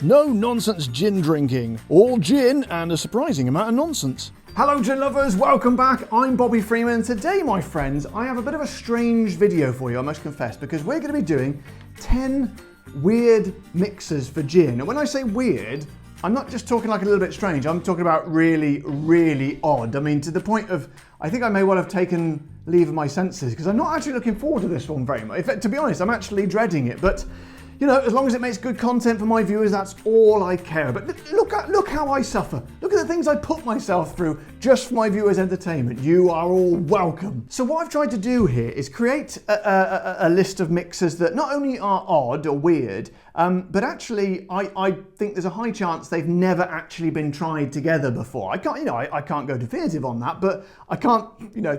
No nonsense gin drinking. All gin and a surprising amount of nonsense. Hello gin lovers, welcome back. I'm Bobby Freeman. Today, my friends, I have a bit of a strange video for you, I must confess, because we're going to be doing 10 weird mixers for gin. And when I say weird, I'm not just talking like a little bit strange, I'm talking about really, really odd. I mean, to the point of, I think I may well have taken leave of my senses, because I'm not actually looking forward to this one very much. In fact, to be honest, I'm actually dreading it, but you know, as long as it makes good content for my viewers, that's all I care about. But look how I suffer. Look at the things I put myself through just for my viewers' entertainment. You are all welcome. So what I've tried to do here is create a list of mixers that not only are odd or weird, but actually I think there's a high chance they've never actually been tried together before. I can't go definitive on that, but I can't,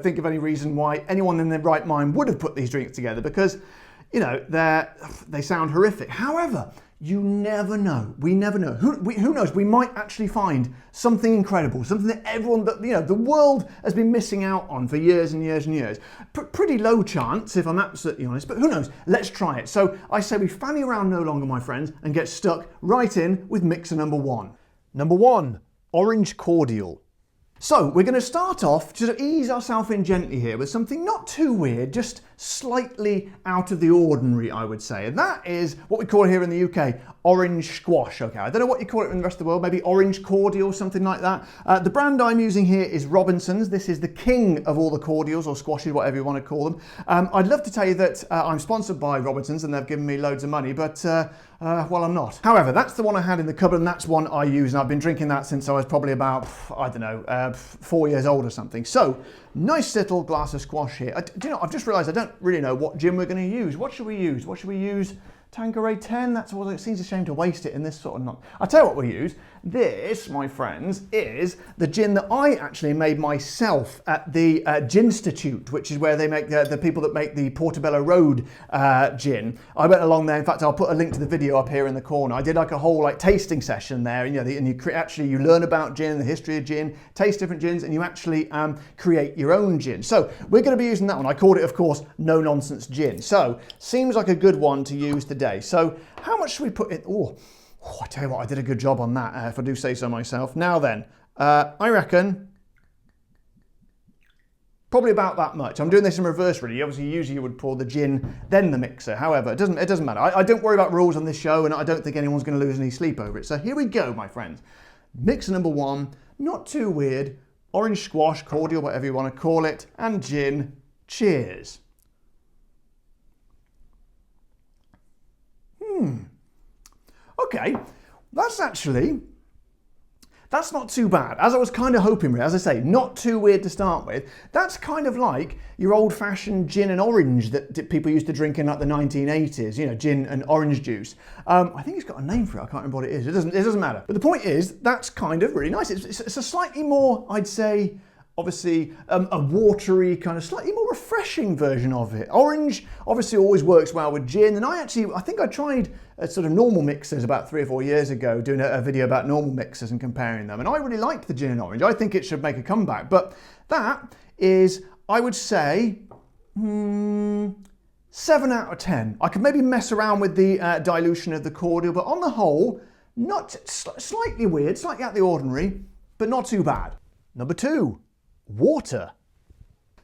think of any reason why anyone in their right mind would have put these drinks together, because they sound horrific. However, you never know. We never know. Who knows? We might actually find something incredible, something that everyone, the world has been missing out on for years and years and years. Pretty low chance, if I'm absolutely honest, but who knows? Let's try it. So I say we fanny around no longer, my friends, and get stuck right in with mixer number one. Number one, orange cordial. So we're going to start off to ease ourselves in gently here with something not too weird, just slightly out of the ordinary, I would say. And that is what we call here in the UK, orange squash. Okay, I don't know what you call it in the rest of the world, maybe orange cordial, something like that. The brand I'm using here is Robinson's. This is the king of all the cordials or squashes, whatever you want to call them. I'd love to tell you that I'm sponsored by Robinson's and they've given me loads of money, but well, I'm not. However, that's the one I had in the cupboard and that's one I use, and I've been drinking that since I was probably about, 4 years old or something. So, nice little glass of squash here. I've just realised I don't really know what gin we're going to use. What should we use? What should we use? Tanqueray 10, that's all. It seems a shame to waste it in this sort of not. I'll tell you what we use. This, my friends, is the gin that I actually made myself at the Gin-stitute, which is where they make the people that make the Portobello Road gin. I went along there. In fact, I'll put a link to the video up here in the corner. I did like a whole tasting session there, and you learn about gin, the history of gin, taste different gins, and you actually create your own gin. So we're going to be using that one. I called it, of course, No Nonsense Gin. So seems like a good one to use today. So how much should we put in? Oh, I tell you what, I did a good job on that, if I do say so myself. Now then, I reckon probably about that much. I'm doing this in reverse, really. Obviously, usually you would pour the gin, then the mixer. However, it doesn't matter. I don't worry about rules on this show, and I don't think anyone's going to lose any sleep over it. So here we go, my friends. Mixer number one, not too weird. Orange squash, cordial, whatever you want to call it, and gin. Cheers. Okay, that's not too bad. As I was kind of hoping, as I say, not too weird to start with. That's kind of like your old-fashioned gin and orange that people used to drink in like the 1980s, gin and orange juice. I think it's got a name for it, I can't remember what it is. It doesn't matter. But the point is, that's kind of really nice. It's a slightly more, I'd say, obviously a watery, kind of slightly more refreshing version of it. Orange obviously always works well with gin, and I think I tried sort of normal mixers about 3 or 4 years ago, doing a video about normal mixers and comparing them, and I really liked the gin and orange. I think it should make a comeback, but that is, I would say, 7 out of 10. I could maybe mess around with the dilution of the cordial, but on the whole, not slightly weird, slightly out of the ordinary, but not too bad. Number two, water.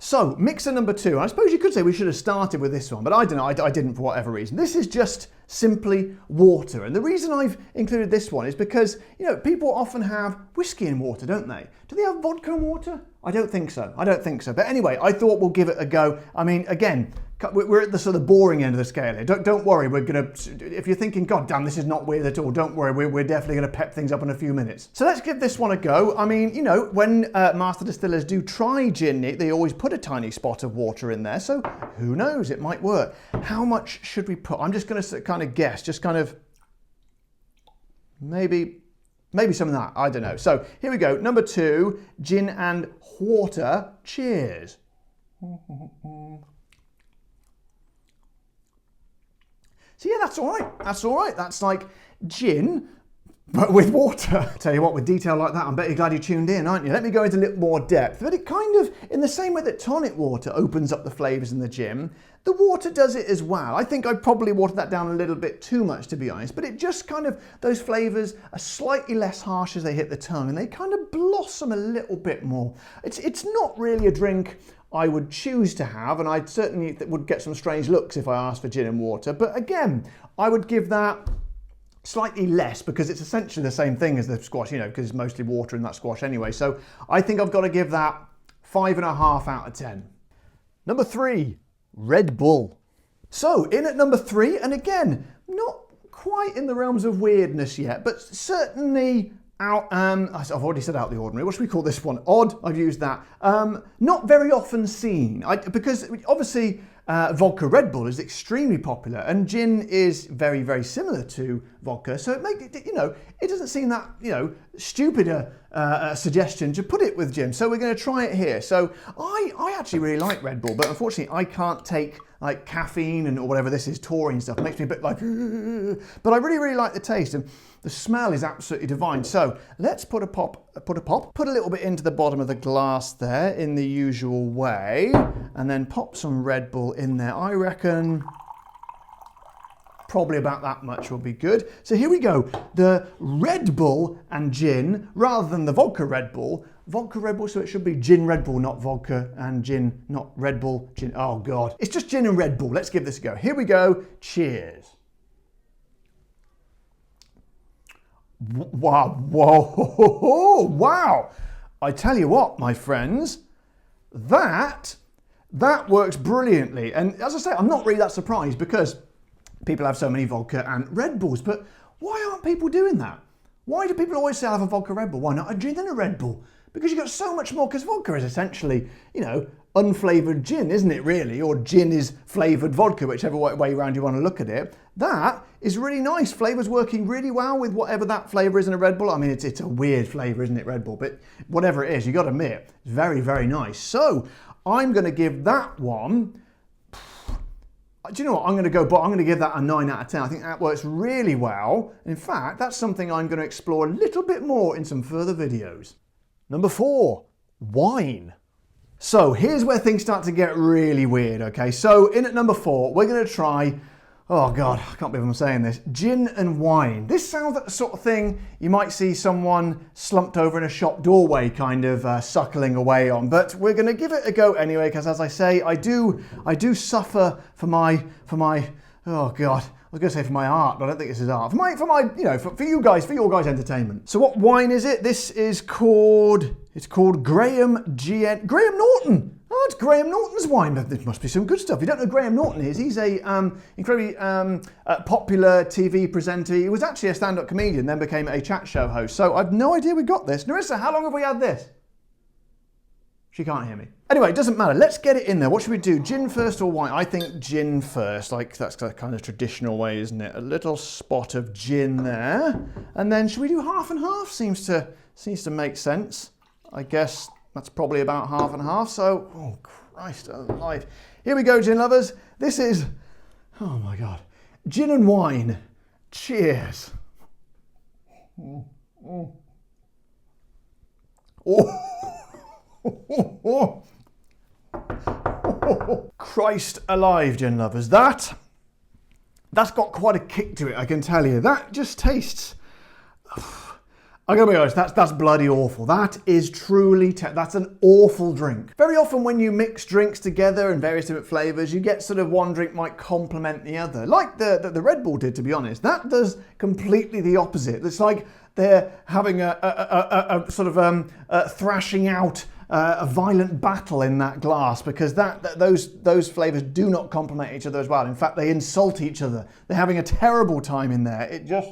So, mixer number two. I suppose you could say we should have started with this one, but I don't know, I didn't for whatever reason. This is just simply water. And the reason I've included this one is because, people often have whiskey and water, don't they? Do they have vodka and water? I don't think so. But anyway, I thought we'll give it a go. I mean, again, we're at the sort of boring end of the scale here. Don't worry, if you're thinking, God damn, this is not weird at all, don't worry, we're definitely going to pep things up in a few minutes. So let's give this one a go. I mean, when master distillers do try gin, they always put a tiny spot of water in there, so who knows, it might work. How much should we put? I'm just going to kind of guess, just kind of, maybe some of that, I don't know. So here we go, number two, gin and water. Cheers. So yeah, that's all right. That's like gin but with water. Tell you what, with detail like that, I bet you're glad you tuned in, aren't you? Let me go into a little more depth. But it kind of, in the same way that tonic water opens up the flavours in the gin, the water does it as well. I think I probably watered that down a little bit too much, to be honest, but it just kind of, those flavours are slightly less harsh as they hit the tongue, and they kind of blossom a little bit more. It's not really a drink I would choose to have, and I certainly would get some strange looks if I asked for gin and water, but again, I would give that slightly less because it's essentially the same thing as the squash, you know, because it's mostly water in that squash anyway. So I think I've got to give that 5.5 out of 10. Number 3, Red Bull. So in at number 3, and again, not quite in the realms of weirdness yet, but certainly out, I've already said out the ordinary. What should we call this one? Odd, I've used that. Not very often seen, because obviously vodka Red Bull is extremely popular, and gin is very, very similar to vodka. So it makes it, you know, it doesn't seem that, you know, stupid a suggestion to put it with gin. So we're going to try it here. So I actually really like Red Bull, but unfortunately I can't take like caffeine and or whatever this is, taurine stuff. It makes me a bit like, but I really, really like the taste, and the smell is absolutely divine. So let's put a little bit into the bottom of the glass there in the usual way, and then pop some Red Bull in there. I reckon probably about that much will be good. So here we go. The Red Bull and gin, rather than the vodka Red Bull, so it should be gin Red Bull, not vodka, and gin, not Red Bull, gin. Oh God. It's just gin and Red Bull. Let's give this a go. Here we go. Cheers. Wow, whoa, wow. I tell you what, my friends, that works brilliantly. And as I say, I'm not really that surprised because people have so many vodka and Red Bulls, but why aren't people doing that? Why do people always say I have a vodka Red Bull? Why not a gin and a Red Bull? Because you've got so much more, because vodka is essentially, you know, unflavoured gin, isn't it really? Or gin is flavoured vodka, whichever way around you want to look at it. That is really nice. Flavour's working really well with whatever that flavour is in a Red Bull. I mean, it's a weird flavour, isn't it, Red Bull? But whatever it is, you got to admit, it's very, very nice. So I'm going to give that one, do you know what, I'm going to give that a 9 out of 10. I think that works really well. In fact, that's something I'm going to explore a little bit more in some further videos. Number 4, wine. So here's where things start to get really weird, okay? So in at number 4, we're going to try, oh God, I can't believe I'm saying this, gin and wine. This sounds like the sort of thing you might see someone slumped over in a shop doorway kind of suckling away on, but we're going to give it a go anyway, because as I say, I do suffer for my, oh God, I was going to say for my art, but I don't think this is art. For my, you know, for you guys, for your guys' entertainment. So what wine is it? This is called, it's called Graham Norton. Oh, it's Graham Norton's wine. There must be some good stuff. If you don't know who Graham Norton is, he's a incredibly popular TV presenter. He was actually a stand-up comedian, then became a chat show host. So I've no idea we got this. Narissa, how long have we had this? She can't hear me. Anyway, it doesn't matter. Let's get it in there. What should we do? Gin first or wine? I think gin first. Like, that's the kind of traditional way, isn't it? A little spot of gin there. And then should we do half and half? Seems to make sense. I guess that's probably about half and half. So, oh Christ alive. Here we go, gin lovers. This is, oh my God, gin and wine. Cheers. Oh. Christ alive, gin lovers. That's got quite a kick to it, I can tell you. That just tastes, I'm gonna be honest, that's bloody awful. That is truly, that's an awful drink. Very often when you mix drinks together in various different flavours, you get sort of one drink might complement the other. Like the Red Bull did, to be honest. That does completely the opposite. It's like they're having a sort of thrashing out a violent battle in that glass, because those flavours do not complement each other as well. In fact, they insult each other. They're having a terrible time in there. It just,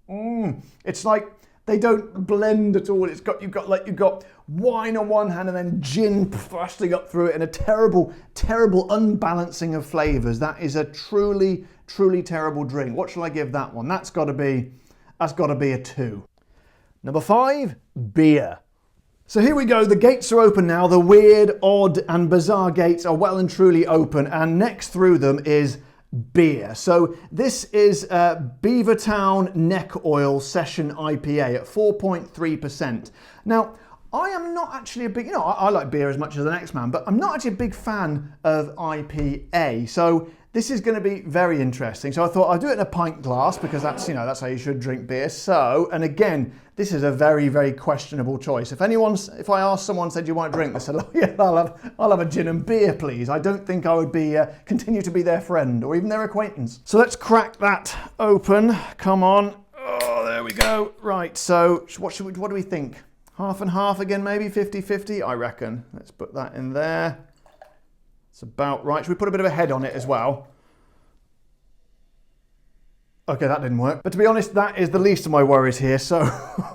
it's like they don't blend at all. You've got wine on one hand and then gin thrusting up through it, and a terrible, terrible unbalancing of flavours. That is a truly, truly terrible drink. What shall I give that one? That's got to be a 2. Number 5, beer. So here we go, the gates are open now. The weird, odd and bizarre gates are well and truly open, and next through them is beer. So this is Beavertown Neck Oil Session IPA at 4.3%. Now, I am not actually a big, I like beer as much as the next man, but I'm not actually a big fan of IPA. So this is going to be very interesting. So I thought I'll do it in a pint glass because that's, that's how you should drink beer. So, and again, this is a very, very questionable choice. If I asked someone, said you want a drink, they said, oh yeah, I'll have a gin and beer, please. I don't think I would be continue to be their friend or even their acquaintance. So let's crack that open. Come on. Oh, there we go. Right. So what do we think? Half and half again, maybe 50-50, I reckon. Let's put that in there. It's about right. Should we put a bit of a head on it as well? Okay, that didn't work. But to be honest, that is the least of my worries here. So,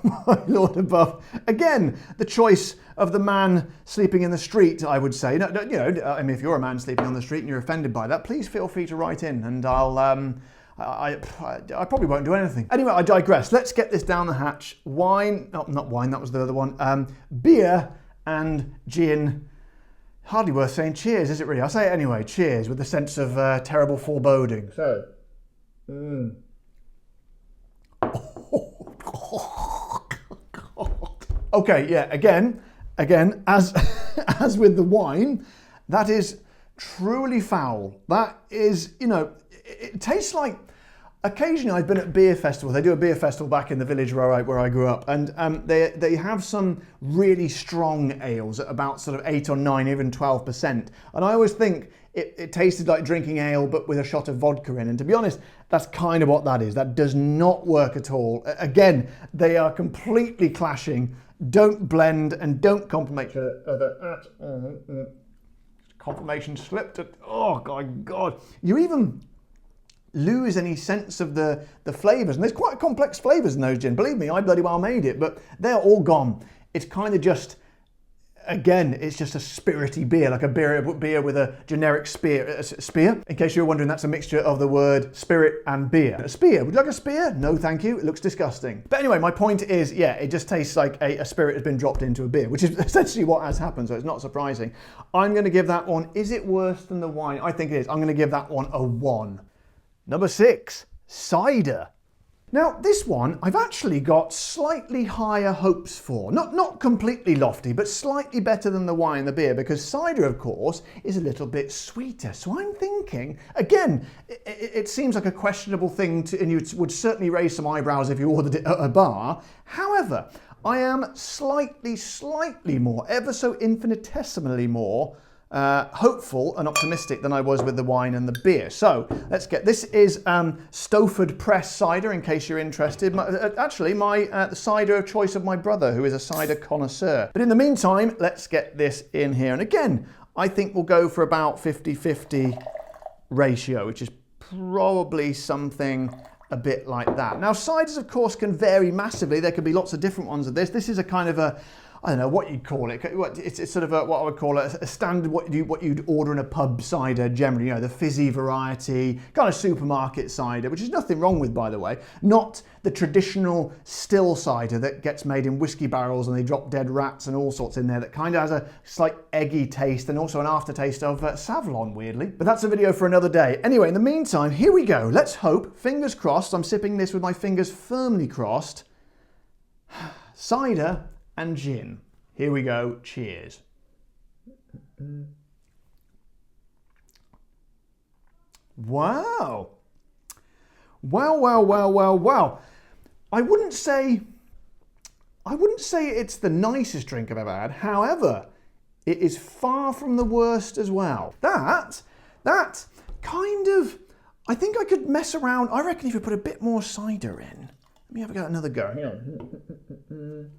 my Lord above. Again, the choice of the man sleeping in the street, I would say. I mean, if you're a man sleeping on the street and you're offended by that, please feel free to write in and I probably won't do anything. Anyway, I digress. Let's get this down the hatch. Wine, not wine, that was the other one. Beer and gin. Hardly worth saying cheers, is it really? I'll say it anyway. Cheers, with a sense of terrible foreboding. So. Oh, God. Okay, yeah, again, as with the wine, that is truly foul. That is, it tastes like, occasionally I've been at beer festivals. They do a beer festival back in the village where I grew up, and they have some really strong ales at about sort of 8 or 9, even 12%. And I always think it tasted like drinking ale, but with a shot of vodka in. And to be honest, that's kind of what that is. That does not work at all. Again, they are completely clashing. Don't blend and don't complement each other. Confirmation slipped. Oh, God. You even lose any sense of the flavours. And there's quite complex flavours in those gin. Believe me, I bloody well made it, but they're all gone. It's kind of just, again, it's just a spirity beer, like a beer with a generic spear. In case you're wondering, that's a mixture of the word spirit and beer. A spear, would you like a spear? No, thank you, it looks disgusting. But anyway, my point is, yeah, it just tastes like a spirit has been dropped into a beer, which is essentially what has happened, so it's not surprising. I'm gonna give that one, is it worse than the wine? I think it is. I'm gonna give that one a 1. Number 6, cider. Now, this one I've actually got slightly higher hopes for. Not completely lofty, but slightly better than the wine and the beer, because cider, of course, is a little bit sweeter. So I'm thinking, again, it seems like a questionable thing, and you would certainly raise some eyebrows if you ordered it at a bar. However, I am slightly more, ever so infinitesimally more, hopeful and optimistic than I was with the wine and the beer. So let's get, this is Stowford Press cider, in case you're interested. The cider of choice of my brother, who is a cider connoisseur. But in the meantime, let's get this in here. And again, I think we'll go for about 50-50 ratio, which is probably something a bit like that. Now, ciders, of course, can vary massively. There could be lots of different ones of this. This is a kind of a, I don't know what you'd call it. It's sort of what I would call a standard, what you'd order in a pub cider generally, the fizzy variety, kind of supermarket cider, which is nothing wrong with, by the way. Not the traditional still cider that gets made in whiskey barrels and they drop dead rats and all sorts in there, that kind of has a slight eggy taste and also an aftertaste of Savlon, weirdly. But that's a video for another day. Anyway, in the meantime, here we go. Let's hope, fingers crossed, I'm sipping this with my fingers firmly crossed. Cider and gin. Here we go. Cheers. Wow. Wow. I wouldn't say it's the nicest drink I've ever had. However, it is far from the worst as well. That kind of, I think I could mess around. I reckon if you put a bit more cider in. Let me have another go. Hang on.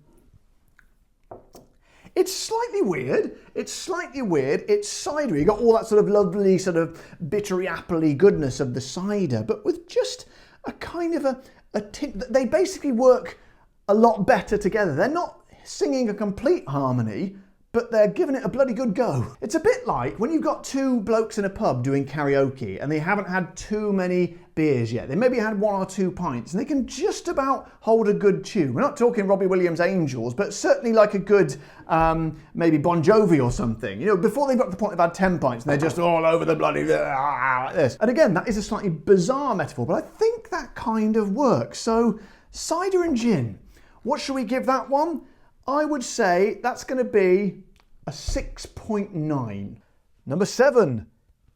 It's slightly weird. It's cidery. You got all that sort of lovely, sort of bittery, appley goodness of the cider, but with just a kind of a tint. They basically work a lot better together. They're not singing a complete harmony, but they're giving it a bloody good go. It's a bit like when you've got two blokes in a pub doing karaoke and they haven't had too many beers yet. They maybe had 1 or 2 pints, and they can just about hold a good tune. We're not talking Robbie Williams Angels, but certainly like a good, maybe Bon Jovi or something. You know, before they've got to the point they've had 10 pints, and they're just all over the bloody like this. And again, that is a slightly bizarre metaphor, but I think that kind of works. So, cider and gin. What should we give that one? I would say that's going to be a 6.9. Number 7,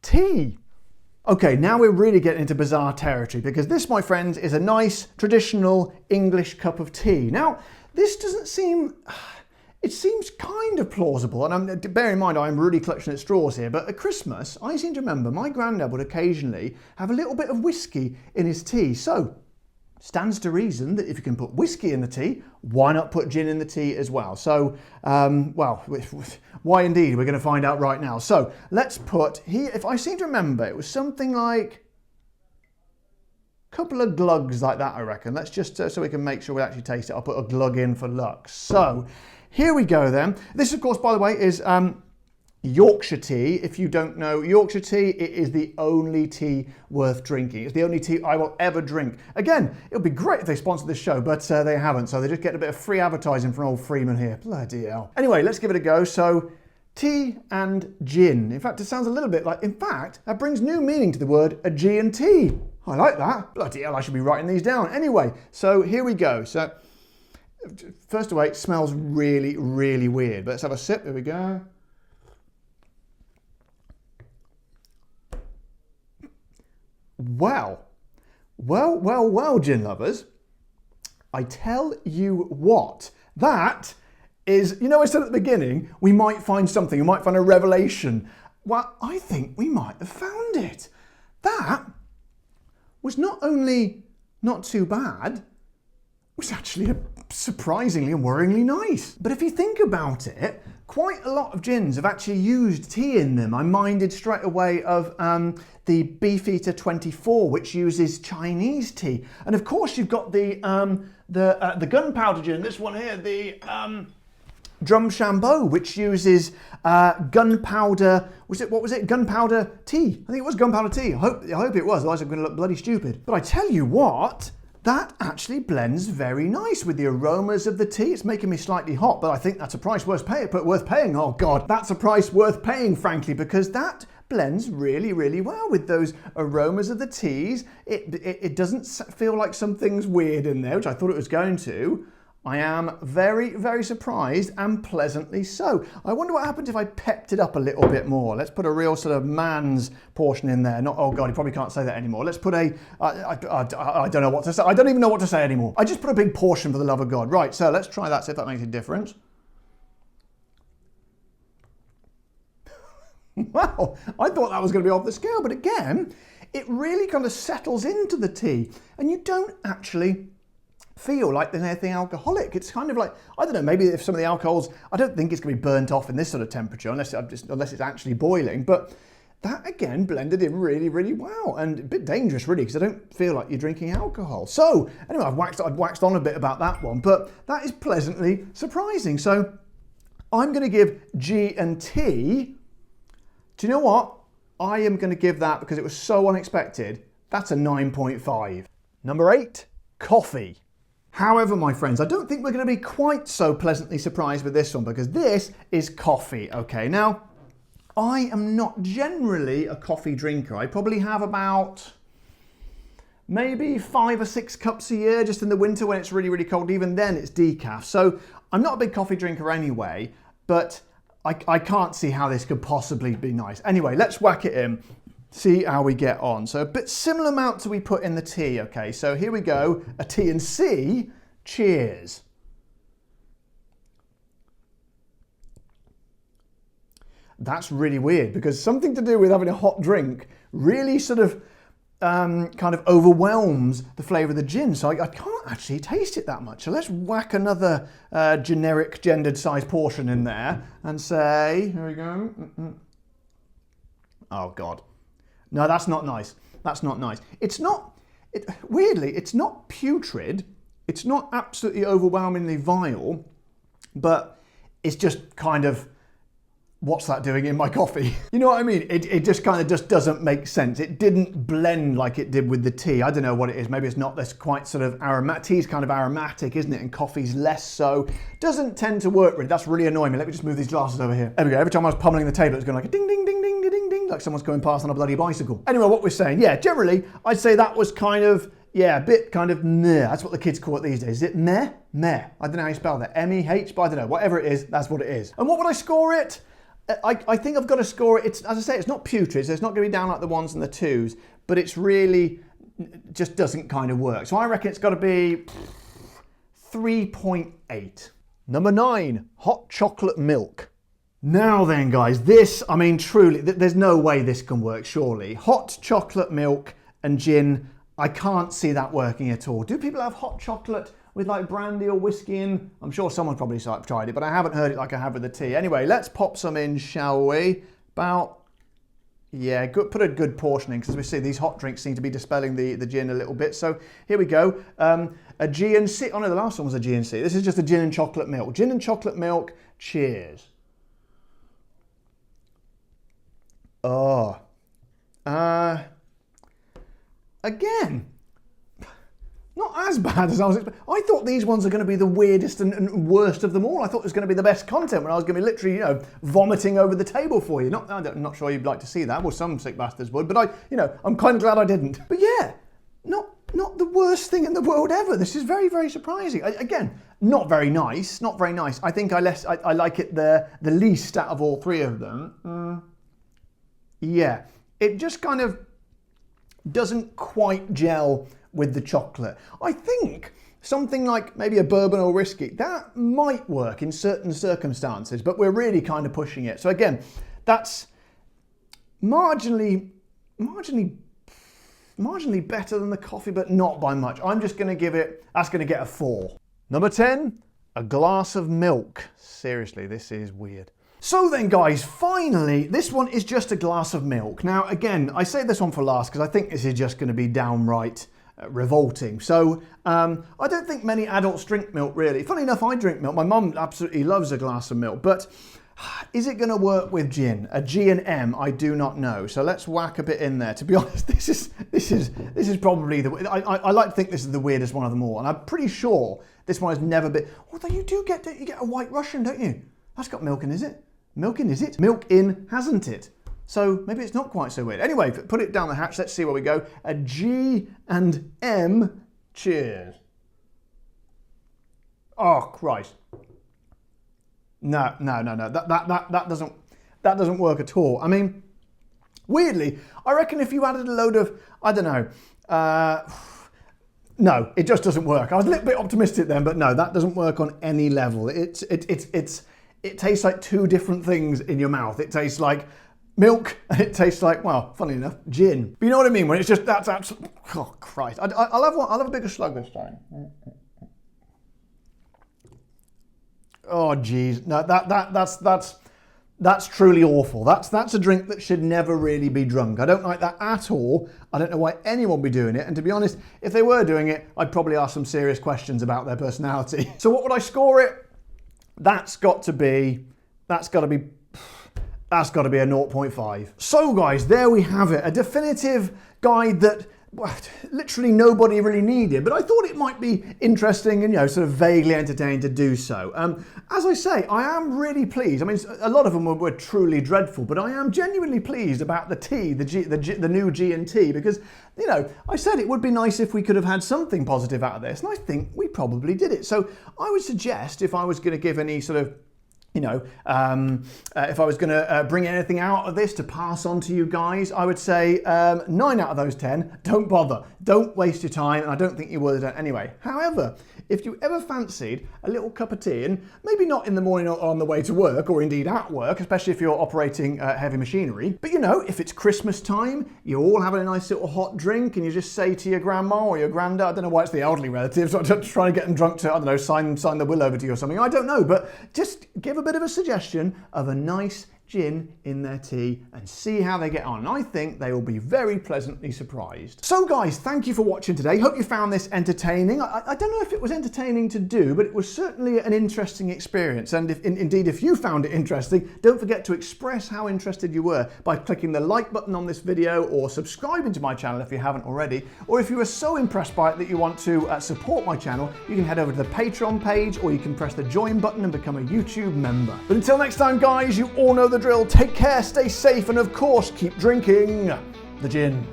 tea. Okay, now we're really getting into bizarre territory, because this, my friends, is a nice traditional English cup of tea. Now, this doesn't seem, it seems kind of plausible, and bear in mind I'm really clutching at straws here, but at Christmas, I seem to remember my granddad would occasionally have a little bit of whiskey in his tea. So, stands to reason that if you can put whiskey in the tea, why not put gin in the tea as well? So, well, why indeed? We're going to find out right now. So, let's put here, if I seem to remember, it was something like a couple of glugs like that, I reckon. Let's just, so we can make sure we actually taste it, I'll put a glug in for luck. So, here we go then. This, of course, by the way, is Yorkshire tea. If you don't know Yorkshire tea, it is the only tea worth drinking. It's the only tea I will ever drink. Again, it would be great if they sponsored this show, but they haven't, so they just get a bit of free advertising from old Freeman here. Bloody hell. Anyway, let's give it a go. So, tea and gin. In fact, it sounds a little bit like, in fact, that brings new meaning to the word a G&T. I like that. Bloody hell, I should be writing these down. Anyway, so here we go. So, first away, it smells really, really weird. But let's have a sip. There we go. Well, gin lovers, I tell you what, that is, you know, I said at the beginning, we might find something, we might find a revelation. Well, I think we might have found it. That was not only not too bad, it was actually surprisingly and worryingly nice. But if you think about it, quite a lot of gins have actually used tea in them. I'm minded straight away of the Beefeater 24, which uses Chinese tea. And of course you've got the gunpowder gin, this one here, the Drumshambo, which uses gunpowder, what was it? Gunpowder tea. I think it was gunpowder tea. I hope it was, otherwise I'm going to look bloody stupid. But I tell you what, that actually blends very nice with the aromas of the tea. It's making me slightly hot, but I think that's a price worth paying. Oh God, that's a price worth paying, frankly, because that blends really, really well with those aromas of the teas. It doesn't feel like something's weird in there, which I thought it was going to. I am very, very surprised, and pleasantly so. I wonder what happens if I pepped it up a little bit more. Let's put a real sort of man's portion in there. Not, oh God, you probably can't say that anymore. Let's put a, I don't know what to say. I don't even know what to say anymore. I just put a big portion for the love of God. Right, so let's try that, see if that makes a difference. Well, I thought that was going to be off the scale, but again, it really kind of settles into the tea, and you don't actually feel like there's anything alcoholic. It's kind of like, I don't know, maybe if some of the alcohols, I don't think it's going to be burnt off in this sort of temperature unless it's actually boiling, but that again blended in really, really well, and a bit dangerous really, because I don't feel like you're drinking alcohol. So anyway, I've waxed on a bit about that one, but that is pleasantly surprising. So I'm going to give G&T, do you know what? I am going to give that, because it was so unexpected, that's a 9.5. Number 8, coffee. However, my friends, I don't think we're going to be quite so pleasantly surprised with this one, because this is coffee, okay? Now, I am not generally a coffee drinker. I probably have about maybe 5 or 6 cups a year, just in the winter when it's really, really cold. Even then, it's decaf. So I'm not a big coffee drinker anyway, but I can't see how this could possibly be nice. Anyway, let's whack it in. See how we get on. So a bit similar amount to we put in the tea, okay? So here we go, a T&C, cheers. That's really weird, because something to do with having a hot drink really sort of kind of overwhelms the flavour of the gin, so I can't actually taste it that much. So let's whack another generic gendered size portion in there and say, here we go. Oh God. No, that's not nice. That's not nice. It's not, weirdly, it's not putrid. It's not absolutely overwhelmingly vile, but it's just kind of what's that doing in my coffee? You know what I mean? It just kind of just doesn't make sense. It didn't blend like it did with the tea. I don't know what it is. Maybe it's not this quite sort of aromatic. Tea's kind of aromatic, isn't it? And coffee's less so. Doesn't tend to work really. That's really annoying me. Let me just move these glasses over here. There we go. Every time I was pummeling the table, it was going like a ding, ding, ding, ding, ding, ding, ding, like someone's going past on a bloody bicycle. Anyway, what we're saying, yeah, generally, I'd say that was kind of, yeah, a bit kind of meh. That's what the kids call it these days. Is it meh? Meh. I don't know how you spell that. M-E-H, but I don't know. Whatever it is, that's what it is. And what would I score it? I think I've got to score it. It's, as I say, it's not putrid, so it's not going to be down like the ones and the twos, but it's really just doesn't kind of work. So I reckon it's got to be 3.8. Number 9, hot chocolate milk. Now then, guys, this, I mean, truly, there's no way this can work, surely. Hot chocolate milk and gin, I can't see that working at all. Do people have hot chocolate with like brandy or whiskey in? I'm sure someone probably tried it, but I haven't heard it like I have with the tea. Anyway, let's pop some in, shall we? About, yeah, good, put a good portion in, because we see these hot drinks seem to be dispelling the gin a little bit. So here we go. A G&C, oh no, the last one was a G&C. This is just a gin and chocolate milk. Gin and chocolate milk, cheers. Oh, again, not as bad as I was expecting. I thought these ones are going to be the weirdest and worst of them all. I thought it was going to be the best content when I was going to be literally, you know, vomiting over the table for you. I'm not sure you'd like to see that. Well, some sick bastards would, but I'm kind of glad I didn't. But yeah, not the worst thing in the world ever. This is very, very surprising. Again, not very nice. Not very nice. I think I like it the least out of all three of them. Yeah, it just kind of doesn't quite gel with the chocolate. I think something like maybe a bourbon or whiskey, that might work in certain circumstances, but we're really kind of pushing it. So again, that's marginally better than the coffee, but not by much. I'm just going to give it, that's going to get a 4. Number 10, a glass of milk. Seriously, this is weird. So then guys, finally, this one is just a glass of milk. Now again, I say this one for last because I think this is just going to be downright revolting. So I don't think many adults drink milk really. Funny enough, I drink milk. My mum absolutely loves a glass of milk, but is it going to work with gin? A G and M, I do not know. So let's whack a bit in there. To be honest, this is probably the. I like to think this is the weirdest one of them all, and I'm pretty sure this one has never been. Although you get a White Russian, don't you? That's got milk in, is it? Milk in, is it? Milk in, hasn't it? So maybe it's not quite so weird. Anyway, put it down the hatch. Let's see where we go. A G and M. Cheers. Oh Christ. No. That doesn't work at all. I mean, weirdly, I reckon if you added a load of, I don't know, no, it just doesn't work. I was a little bit optimistic then, but no, that doesn't work on any level. It tastes like two different things in your mouth. It tastes like milk, and it tastes like, well, funny enough, gin. But you know what I mean? When it's just, that's absolutely, oh Christ. I'll have a bigger slug this time. Oh geez, no, that's truly awful. That's a drink that should never really be drunk. I don't like that at all. I don't know why anyone would be doing it. And to be honest, if they were doing it, I'd probably ask some serious questions about their personality. So what would I score it? That's got to be a 0.5. So guys, there we have it. A definitive guide that literally nobody really needed, but I thought it might be interesting and, sort of vaguely entertaining to do so. As I say, I am really pleased. I mean, a lot of them were truly dreadful, but I am genuinely pleased about the tea, the new G&T, because, I said it would be nice if we could have had something positive out of this, and I think we probably did it. So I would suggest, if I was going to give any sort of if I was going to bring anything out of this to pass on to you guys, I would say 9 out of those 10, don't bother. Don't waste your time, and I don't think you would anyway. However, if you ever fancied a little cup of tea, and maybe not in the morning or on the way to work, or indeed at work, especially if you're operating heavy machinery, but if it's Christmas time, you're all having a nice little hot drink, and you just say to your grandma or your granddad, I don't know why it's the elderly relatives, I'm just trying to get them drunk to, I don't know, sign the will over to you or something, I don't know, but just give a bit of a suggestion of a nice, gin in their tea and see how they get on. And I think they will be very pleasantly surprised. So guys, thank you for watching today. Hope you found this entertaining. I don't know if it was entertaining to do, but it was certainly an interesting experience. And indeed, if you found it interesting, don't forget to express how interested you were by clicking the like button on this video or subscribing to my channel if you haven't already. Or if you were so impressed by it that you want to support my channel, you can head over to the Patreon page, or you can press the join button and become a YouTube member. But until next time guys, you all know the drill. Take care, stay safe, and of course keep drinking the gin.